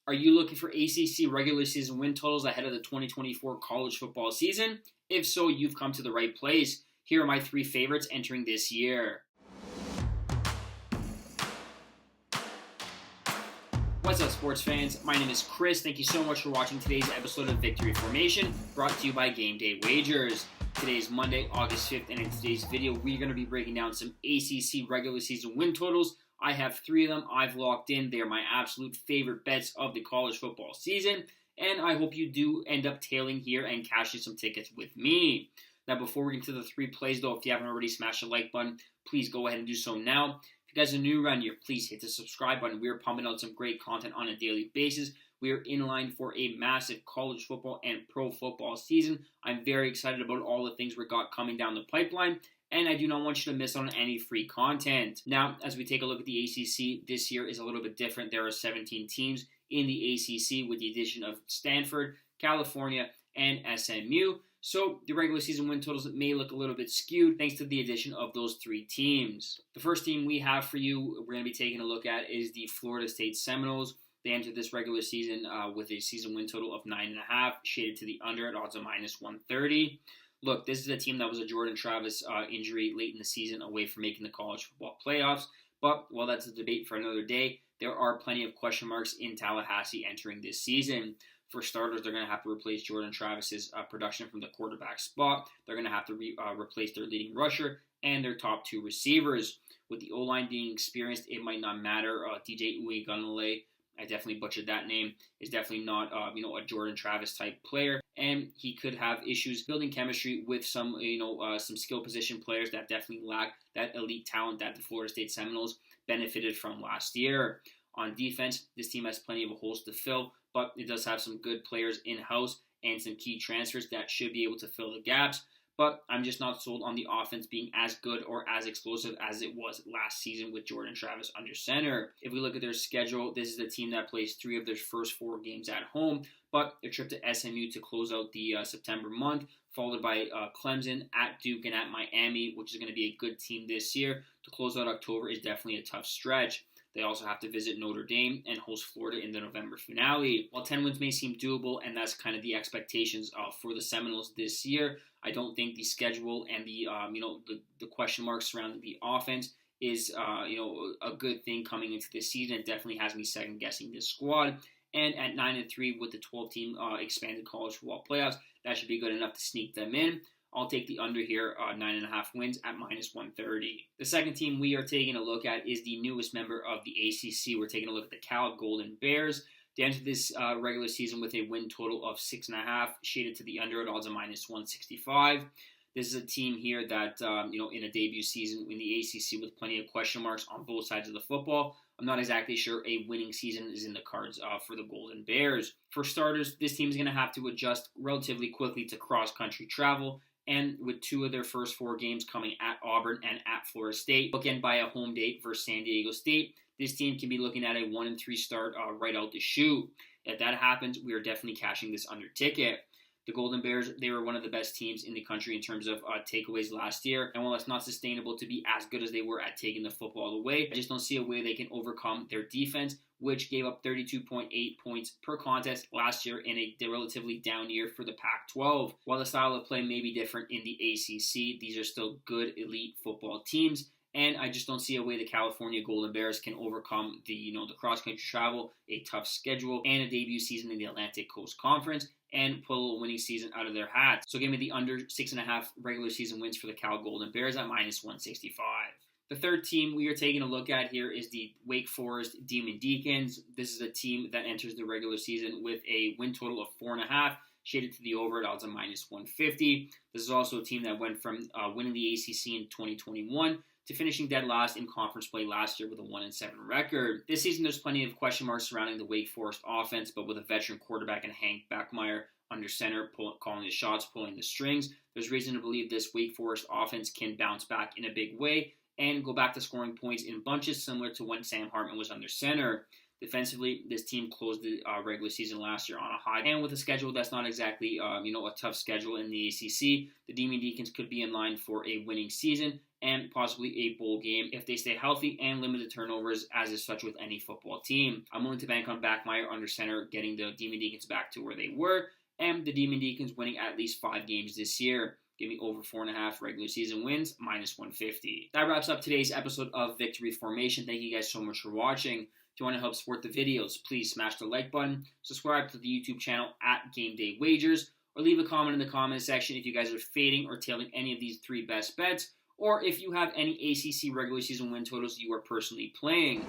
Are you looking for ACC regular season win totals ahead of the 2024 college football season? If so, you've come to the right place. Here are my 3 favorites entering this year. What's up, sports fans? My name is Chris. Thank you so much for watching today's episode of Victory Formation, brought to you by Game Day Wagers. Today is Monday, August 5th, and in today's video, we're going to be breaking down some ACC regular season win totals. I have 3 of them I've locked in. They are my absolute favorite bets of the college football season, and I hope you do end up tailing here and cashing some tickets with me. Now, before we get to the 3 plays, though, if you haven't already, smash the like button. Please go ahead and do so now. If you guys are new around here, please hit the subscribe button. We are pumping out some great content on a daily basis. We are in line for a massive college football and pro football season. I'm very excited about all the things we got coming down the pipeline, and I do not want you to miss out on any free content. Now, as we take a look at the ACC, this year is a little bit different. There are 17 teams in the ACC with the addition of Stanford, California, and SMU. So the regular season win totals may look a little bit skewed thanks to the addition of those 3 teams. The first team we have for you, we're going to be taking a look at, is the Florida State Seminoles. They entered this regular season with a season win total of 9.5, shaded to the under at odds of minus 130. Look, this is a team that was a Jordan Travis injury late in the season away from making the college football playoffs. But while that's a debate for another day, there are plenty of question marks in Tallahassee entering this season. For starters, they're going to have to replace Jordan Travis's production from the quarterback spot. They're going to have to replace their leading rusher and their top 2 receivers. With the O-line being experienced, it might not matter. DJ Uiagalelei, I definitely butchered that name, is definitely not a Jordan Travis type player, and he could have issues building chemistry with some some skill position players that definitely lack that elite talent that the Florida State Seminoles benefited from last year. On defense, this team has plenty of holes to fill, but it does have some good players in-house and some key transfers that should be able to fill the gaps. But I'm just not sold on the offense being as good or as explosive as it was last season with Jordan Travis under center. If we look at their schedule, this is a team that plays 3 of their first 4 games at home, but a trip to SMU to close out the September month, followed by Clemson, at Duke, and at Miami, which is going to be a good team this year. To close out October is definitely a tough stretch. They also have to visit Notre Dame and host Florida in the November finale. While 10 wins may seem doable, and that's kind of the expectations for the Seminoles this year, I don't think the schedule and the question marks surrounding the offense is a good thing coming into this season. It definitely has me second guessing this squad. And at 9-3 with the 12-team expanded college football playoffs, that should be good enough to sneak them in. I'll take the under here, 9.5 wins at minus 130. The second team we are taking a look at is the newest member of the ACC. We're taking a look at the Cal Golden Bears. They entered this regular season with a win total of 6.5, shaded to the under at odds of minus 165. This is a team here that, in a debut season in the ACC with plenty of question marks on both sides of the football, I'm not exactly sure a winning season is in the cards for the Golden Bears. For starters, this team is going to have to adjust relatively quickly to cross-country travel, and with 2 of their first 4 games coming at Auburn and at Florida State, bookend by a home date versus San Diego State, this team can be looking at a 1-3 start right out the chute. If that happens, we are definitely cashing this under ticket. The Golden Bears, they were one of the best teams in the country in terms of takeaways last year. And while it's not sustainable to be as good as they were at taking the football away, I just don't see a way they can overcome their defense, which gave up 32.8 points per contest last year in a relatively down year for the Pac-12. While the style of play may be different in the ACC, these are still good elite football teams. And I just don't see a way the California Golden Bears can overcome the cross-country travel, a tough schedule, and a debut season in the Atlantic Coast Conference, and pull a winning season out of their hats. So give me the under 6.5 regular season wins for the Cal Golden Bears at minus 165. The third team we are taking a look at here is the Wake Forest Demon Deacons. This is a team that enters the regular season with a win total of 4.5, shaded to the over at odds of minus 150. This is also a team that went from winning the ACC in 2021 to finishing dead last in conference play last year with a 1-7 record. This season, there's plenty of question marks surrounding the Wake Forest offense, but with a veteran quarterback in Hank Bachmeier under center, calling the shots, pulling the strings, there's reason to believe this Wake Forest offense can bounce back in a big way and go back to scoring points in bunches similar to when Sam Hartman was under center. Defensively, this team closed the regular season last year on a high, and with a schedule that's not exactly a tough schedule in the ACC, the Demon Deacons could be in line for a winning season and possibly a bowl game if they stay healthy and limit the turnovers, as is such with any football team. I'm willing to bank on Backmeyer under center getting the Demon Deacons back to where they were, and the Demon Deacons winning at least 5 games this year. Give me over 4.5 regular season wins, minus 150. That wraps up today's episode of Victory Formation. Thank you guys so much for watching. If you want to help support the videos, please smash the like button, subscribe to the YouTube channel at Game Day Wagers, or leave a comment in the comment section if you guys are fading or tailing any of these 3 best bets, or if you have any ACC regular season win totals you are personally playing.